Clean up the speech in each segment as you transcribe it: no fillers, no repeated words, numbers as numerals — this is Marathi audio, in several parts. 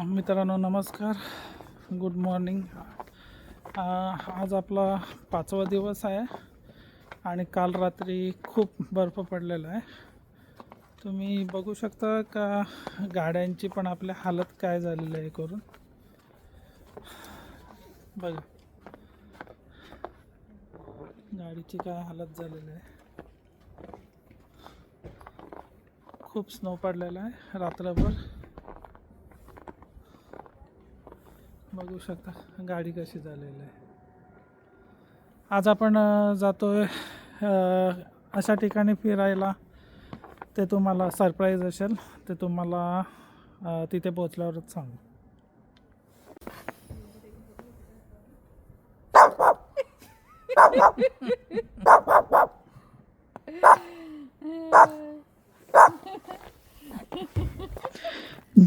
मित्रांनो नमस्कार, गुड मॉर्निंग. आज आपला 5वा दिवस आहे आणि काल रात्री खूप बर्फ पडलेला आहे. तुम्ही बघू शकता का गाड्यांची पण आपल्या हालत काय झालेली आहे करून. बघा गाडीची काय हालत झालेली आहे. खूप स्नो पडलेला आहे रात्रभर. बघू शकता गाडी कशी झालेली आहे. आज आपण जातोय अशा ठिकाणी फिरायला, ते तुम्हाला सरप्राईज असेल, ते तुम्हाला तिथे पोचल्यावरच सांगू.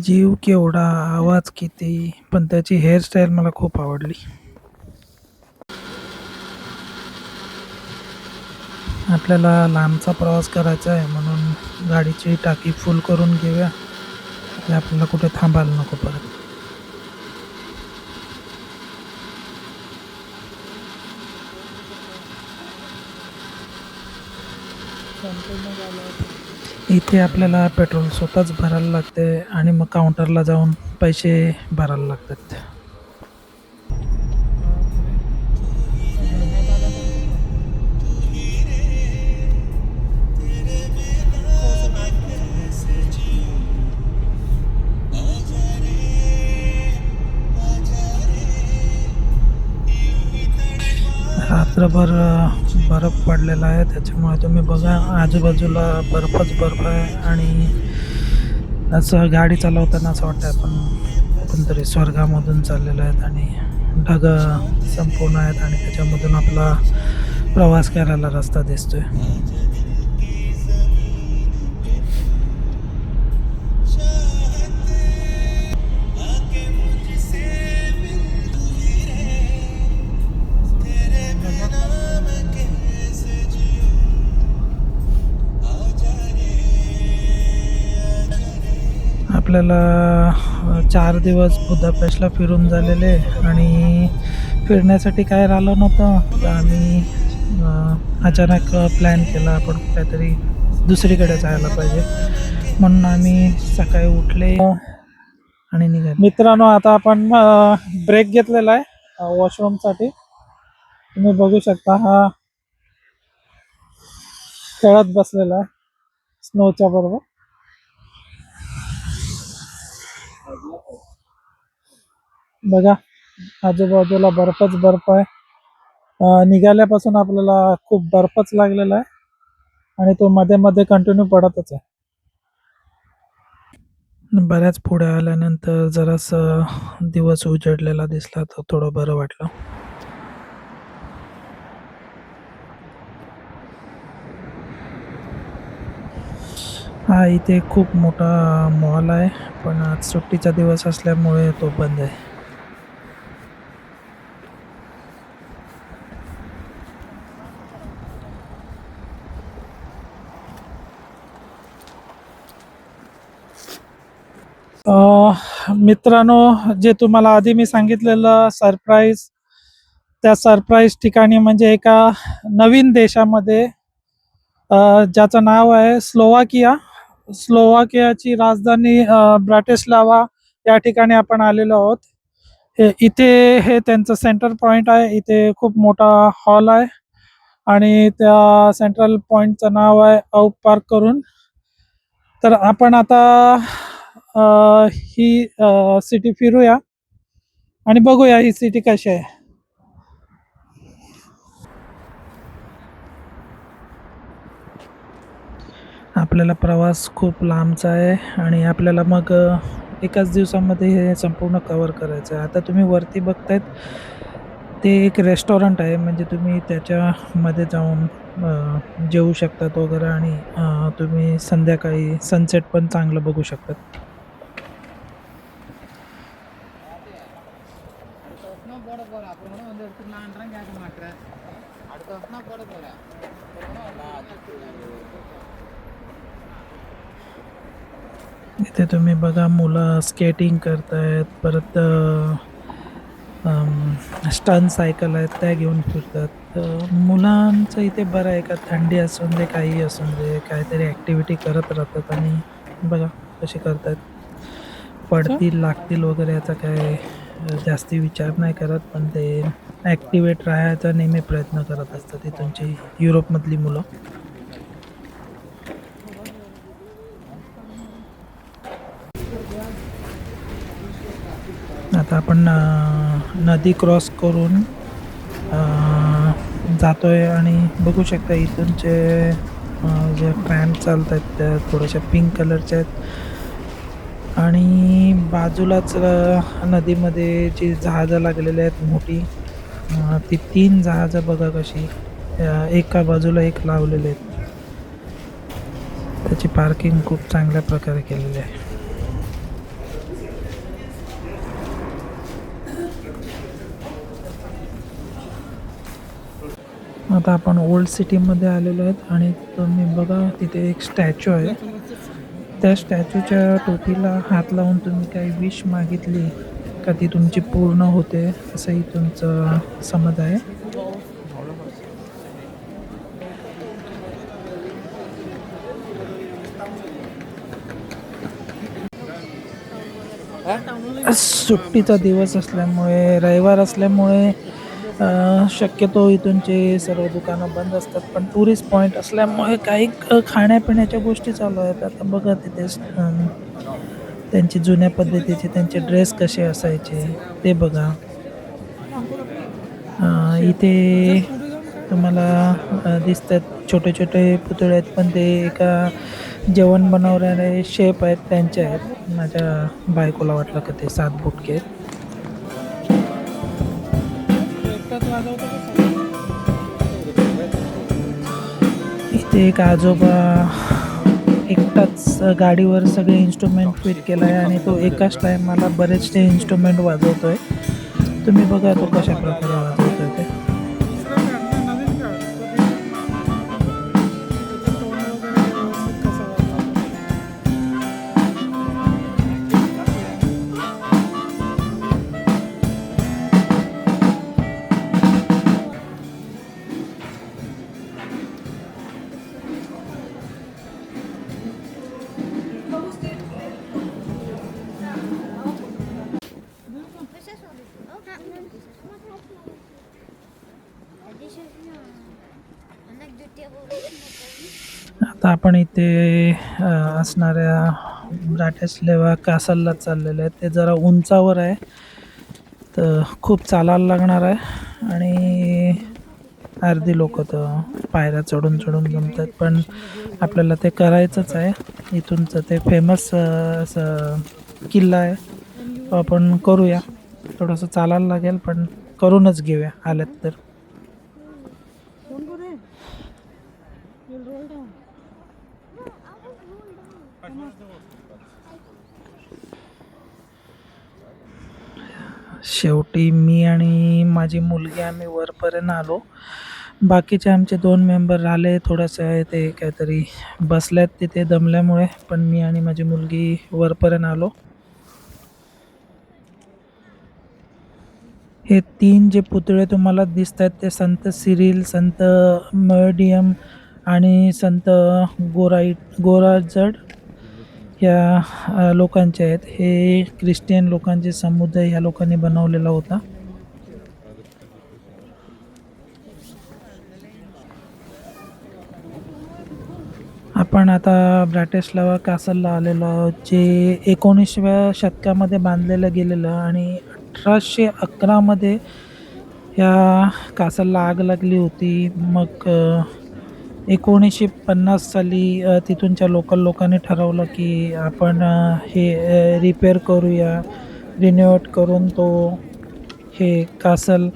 जीव केवढा, आवाज किती, पण त्याची हेअरस्टाईल मला खूप आवडली. आपल्याला लांबचा प्रवास करायचा आहे म्हणून गाडीची टाकी फुल करून घेऊया, आपल्याला कुठे थांबायला नको परत. इथे आपल्याला पेट्रोल स्वतःच भरायला लागते आणि मग काउंटरला जाऊन पैसे भरायला लागतात. रात्रभर बर्फ पडलेला आहे, त्याच्यामुळे तुम्ही बघा आजूबाजूला बर्फच बर्फ आहे आणि असं गाडी चालवताना असं वाटतं आपण कोणतरी स्वर्गामधून चाललेलो आहेत आणि ढग संपूर्ण आहेत आणि त्याच्यामधून आपला प्रवास करायला रस्ता दिसतोय. आपल्याला 4 दिवस बुदापेस्टला फिरून झालेले आणि फिरण्यासाठी काय राहिलं नव्हतं, तर आम्ही अचानक प्लॅन केला आपण काहीतरी दुसरीकडे जायला पाहिजे, म्हणून आम्ही सकाळी उठले आणि निघाले. मित्रांनो, आता आपण ब्रेक घेतलेला आहे वॉशरूमसाठी. तुम्ही बघू शकता हा खेळत बसलेला आहे स्नोच्या बरोबर. बघा आजूबाजूला बर्फच बर्फ आहे. निघाल्यापासून आपल्याला खूप बर्फच लागलेला आहे आणि तो मध्ये मध्ये कंटिन्यू पडतच आहे. बऱ्याच पुढे आल्यानंतर जरासं दिवस उजडलेला दिसला तर थोडं बरं वाटलं. हा इथे खूप मोठा मॉल आहे, पण आज सुट्टीचा दिवस असल्यामुळे तो बंद आहे. मित्रांनो, जे तुम्हाला आधी मी सांगितलेलं सरप्राईज, त्या सरप्राईज ठिकाणी म्हणजे एका नवीन देशामध्ये ज्याचं नाव आहे स्लोवाकिया. स्लोवाकियाची राजधानी ब्राटिस्लावा या ठिकाणी आपण आलेलो आहोत. हे त्यांचं सेंटर पॉईंट आहे. इथे खूप मोठा हॉल आहे आणि त्या सेंट्रल पॉईंटचं नाव आहे औक पार्क करून. तर आपण आता ही सिटी फिरूया आणि बघूया ही सिटी कशी आहे. आपल्याला प्रवास खूप लांबचा आहे आणि आपल्याला मग एकाच दिवसामध्ये हे संपूर्ण कव्हर करायचं आहे. आता तुम्ही वरती बघतायत ते एक रेस्टॉरंट आहे, म्हणजे तुम्ही त्याच्यामध्ये जाऊन जेवू शकतात वगैरे आणि तुम्ही संध्याकाळी सनसेट पण चांगलं बघू शकतात. इथे तुम्ही बघा मुलं स्केटिंग करतायत, परत स्टन सायकल आहेत त्या घेऊन फिरतात. मुलांचं इथे बरं आहे का, थंडी असून दे काही असून दे काहीतरी ॲक्टिव्हिटी करत राहतात. आणि बघा कसे करतात, पडतील लागतील वगैरे याचा काय जास्ती विचार नाही करत, पण ते ॲक्टिवेट राहायचा नेहमी प्रयत्न करत असतात इथूनची युरोपमधली मुलं. आता आपण नदी क्रॉस करून जातोय आणि बघू शकता इथूनचे जे ट्रॅम चालत आहेत त्या थोड्याशा पिंक कलरच्या आहेत. आणि बाजूलाच नदीमध्ये जी जहाजं लागलेली आहेत मोठी, ती 3 जहाजं बघा कशी एका बाजूला एक लावलेले आहेत. त्याची पार्किंग खूप चांगल्या प्रकारे केलेली आहे. आता आपण ओल्ड सिटीमध्ये आलेलो आहेत आणि तुम्ही बघा तिथे एक स्टॅच्यू आहे. त्या स्टॅच्यूच्या टोपीला हात लावून तुम्ही काही विश मागितली का ती तुमची पूर्ण होते असंही तुमचं समज आहे. सुट्टीचा दिवस असल्यामुळे, रविवार असल्यामुळे शक्यतो इथूनचे सर्व दुकानं बंद असतात, पण टुरिस्ट पॉईंट असल्यामुळे काही खाण्यापिण्याच्या गोष्टी चालू आहेत. आता बघा तिथे त्यांची जुन्या पद्धतीचे त्यांचे ड्रेस कसे असायचे ते बघा. इथे तुम्हाला दिसतात छोटे छोटे पुतळे आहेत, पण ते एका जेवण बनवणारे शेफ आहेत त्यांचे आहेत. माझ्या बायकोला वाटलं की ते 7 बुटके आहेत. इथे एक आजोबा एकटाच गाडीवर सगळे इन्स्ट्रुमेंट फिट केला आहे आणि तो एकाच टायमाला बरेचसे इन्स्ट्रुमेंट वाजवतोय. तुम्ही बघा तो कशा प्रकारे वाजवतोय ते. आता आपण इथे असणाऱ्या ब्राटिस्लावा कॅसलला चाललेलं आहे. ते जरा उंचावर आहे, तर खूप चालायला लागणार आहे आणि अर्धी लोक तर पायऱ्या चढून चढून जमतात, पण आपल्याला ते करायचंच आहे. इथूनचं ते फेमस असं किल्ला आहे, तो आपण करूया. थोडंसं चालायला लागेल पण करूनच घेऊया आल्यात तर. शेवटी मी आणि माझी मुलगी आम्ही वरपर्यंत आलो. बाकीचे आमचे 2 मेंबर आले, थोडंसं ते काहीतरी बसल्यात तिथे दमल्यामुळे, पण मी आणि माझी मुलगी वरपर्यंत आलो. हे 3 जे पुतळे तुम्हाला दिसत आहेत ते संत सिरिल, संत मेडियम आणि संत गोराजड या लोकांचे आहेत. हे ख्रिश्चन लोकांचे समुदाय ह्या लोकांनी बनवलेला होता. आपण आता ब्राटिस्लावा कॅसलला आलेलो आहोत, जे 19व्या शतकामध्ये बांधलेलं गेलेलं आणि 1811मध्ये या कॅसलला आग लागली होती. मग 1950 साली तिथूनच्या लोकल लोकांनी ठरवलं की आपण हे रिपेअर करूया, रिनोव्हेट करून तो हे कॅसल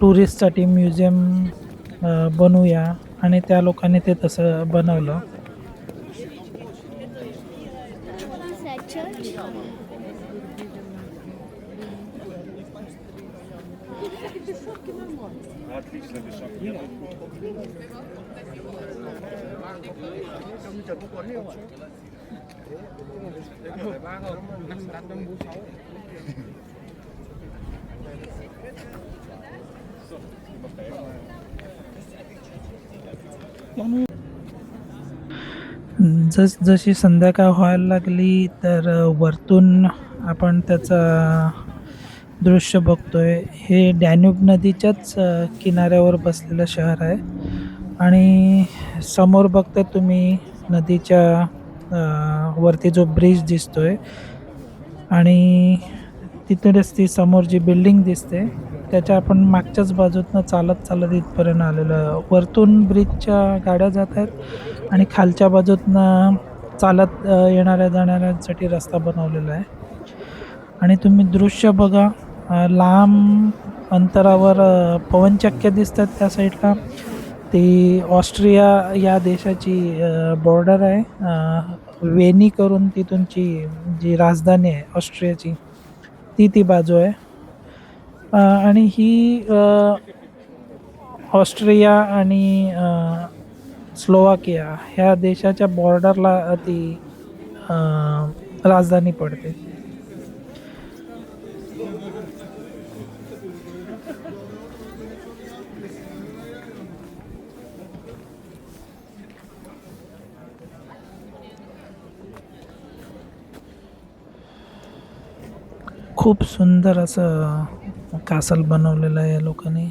टुरिस्टसाठी म्युझियम बनवूया, आणि त्या लोकांनी ते तसं बनवलं. जशी संध्याकाळ व्हायला लागली तर वरतून आपण त्याचं दृश्य बघतोय. हे डॅन्यूब नदीच्याच किनाऱ्यावर बसलेलं शहर आहे आणि समोर बघता तुम्ही नदीच्या वरती जो ब्रिज दिसतोय आणि तिथेच ती समोर जी बिल्डिंग दिसते त्याच्या आपण मागच्याच बाजूतनं चालत चालत इथपर्यंत आलेलं. वरतून ब्रिजच्या गाड्या जात आहेत आणि खालच्या बाजूतनं चालत येणाऱ्या जाणाऱ्यांसाठी रस्ता बनवलेला आहे. आणि तुम्ही दृश्य बघा, लांब अंतरावर पवनचक्क्या दिसतात त्या साईडला. ती ऑस्ट्रिया या देशाची बॉर्डर आहे. वेनी करून तिथूनची जी राजधानी आहे ऑस्ट्रियाची ती बाजू आहे. आणि ही ऑस्ट्रिया आणि स्लोवाकिया ह्या देशाच्या बॉर्डरला ती राजधानी पडते. खूप सुंदर असं कासल बनवलेलं आहे या लोकांनी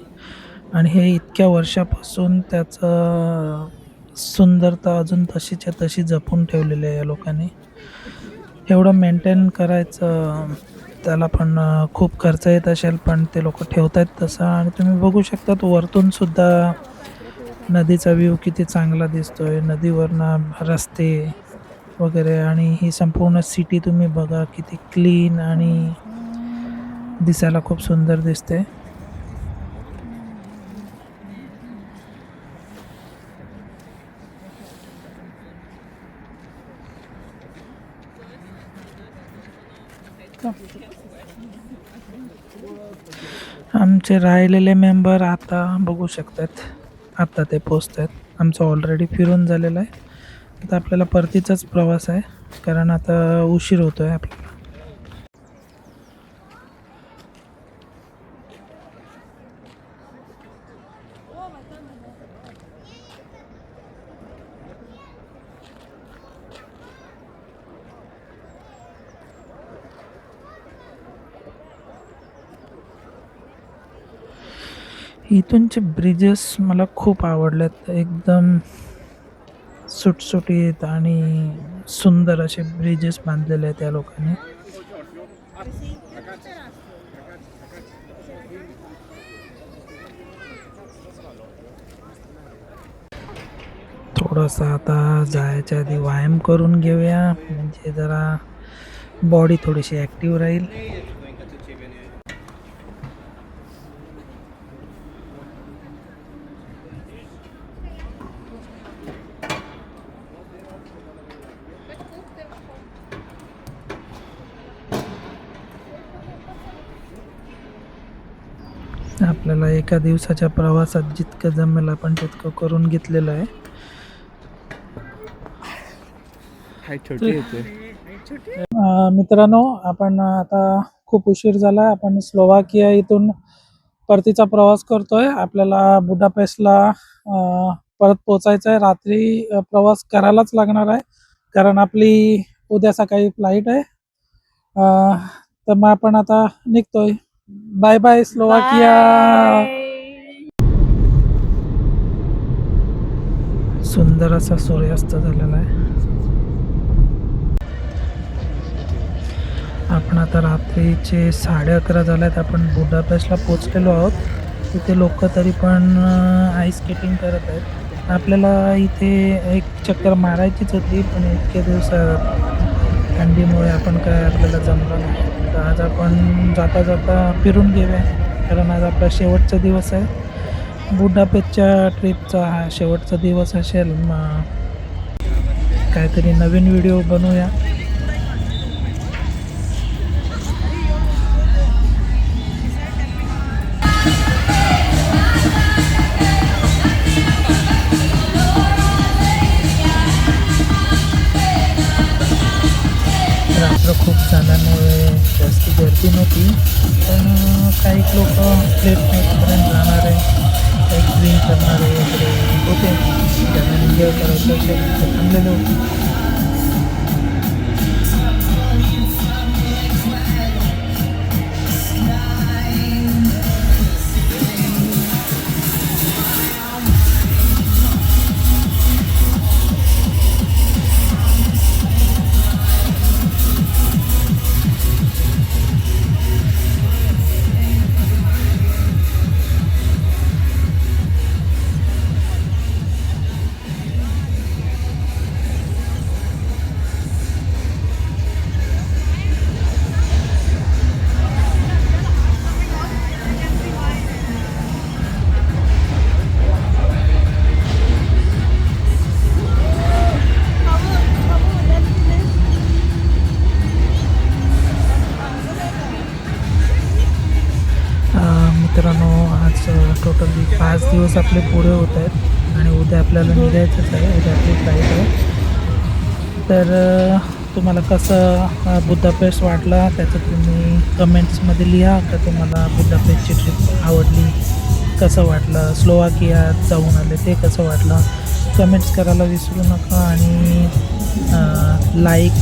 आणि हे इतक्या वर्षापासून त्याचं सुंदरता अजून तशीच्या तशी जपून ठेवलेली आहे या लोकांनी. एवढं मेंटेन करायचं त्याला पण खूप खर्च येत असेल, पण ते लोक ठेवत आहेत तसं. आणि तुम्ही बघू शकता वरतून सुद्धा नदीचा व्ह्यू किती चांगला दिसतोय, नदीवरनं रस्ते वगैरे. आणि ही संपूर्ण सिटी तुम्ही बघा किती क्लीन आणि दिसायला खूप सुंदर दिसते. आमचे राहिलेले मेंबर आता बघू शकतात, आता ते पोचत आहेत. आमचं ऑलरेडी फिरून झालेलं आहे. आता आपल्याला परतीचाच प्रवास आहे कारण आता उशीर होतो आहे आपल्याला. इथूनचे ब्रिजेस मला खूप आवडलेत. एकदम सुटसुटीत आणि सुंदर असे ब्रिजेस बांधलेले आहेत त्या लोकांनी. थोडंसं आता जायच्या आधी व्यायाम करून घेऊया, म्हणजे जरा बॉडी थोडीशी ॲक्टिव्ह राहील. आपल्याला एका दिवसाच्या प्रवासात जितकं जमेल आपण तितकं करून घेतलेलं आहे. मित्रांनो, आपण आता खूप उशीर झाला. आपण स्लोवाकिया इथून परतीचा प्रवास करतोय. आपल्याला बुडापेस्टला परत पोचायचं आहे. रात्री प्रवास करायलाच लागणार आहे कारण आपली उद्या सकाळी फ्लाईट आहे. तर मग आपण आता निघतोय. Bye bye Slovakia. सुंदर असा सूर्यास्त झालेला आहे. आपण आता रात्रीचे 11:30 झाल्यात. आपण बुडापेस्टला पोचलेलो आहोत. तिथे लोक तरी पण आईस स्केटिंग करत आहेत. आपल्याला इथे एक चक्कर मारायचीच होती, पण इतक्या दिवसात थंडीमुळे आपण काय आपल्याला जमलं नाही. तर आज आपण जाता जाता फिरून घेऊया कारण आज आपला शेवटचा दिवस आहे. बुडापेस्टच्या ट्रिपचा हा शेवटचा दिवस असेल. मग काहीतरी नवीन व्हिडिओ बनवूया. गर्दी नव्हती, पण काही लोक लेट नाईटपर्यंत जाणार आहे, काही ड्रिंक करणारे वगैरे होते, ज्यांना एन्जॉय करायचं असेल तर थांबलेले होते. मित्रांनो, आज टोटली 5 दिवस आपले पुरे होत आहेत आणि उद्या आपल्याला निघायचंच आहे. उद्या आपली फ्लाईट आहे. तर तुम्हाला कसं बुदापेस्ट वाटला त्याचं तुम्ही कमेंट्समध्ये लिहा, का तुम्हाला बुदापेस्टची ट्रिप आवडली, कसं वाटलं, स्लोवाकियात जाऊन आले ते कसं वाटलं, कमेंट्स करायला विसरू नका आणि लाईक,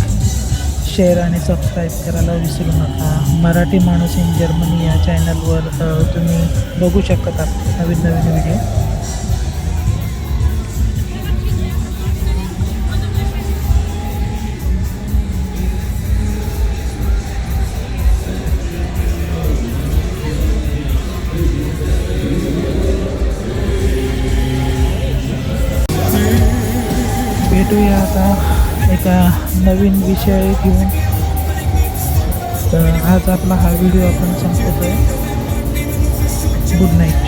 शेअर आणि सबस्क्राईब करायला विसरू नका. मराठी माणूस इन जर्मनी या चॅनलवर तुम्ही बघू शकता नवीन नवीन व्हिडिओ. भेटूया आता एका नवीन विषय घेऊन. तर आज आपला हा व्हिडिओ आपण संपवतोय. Good night.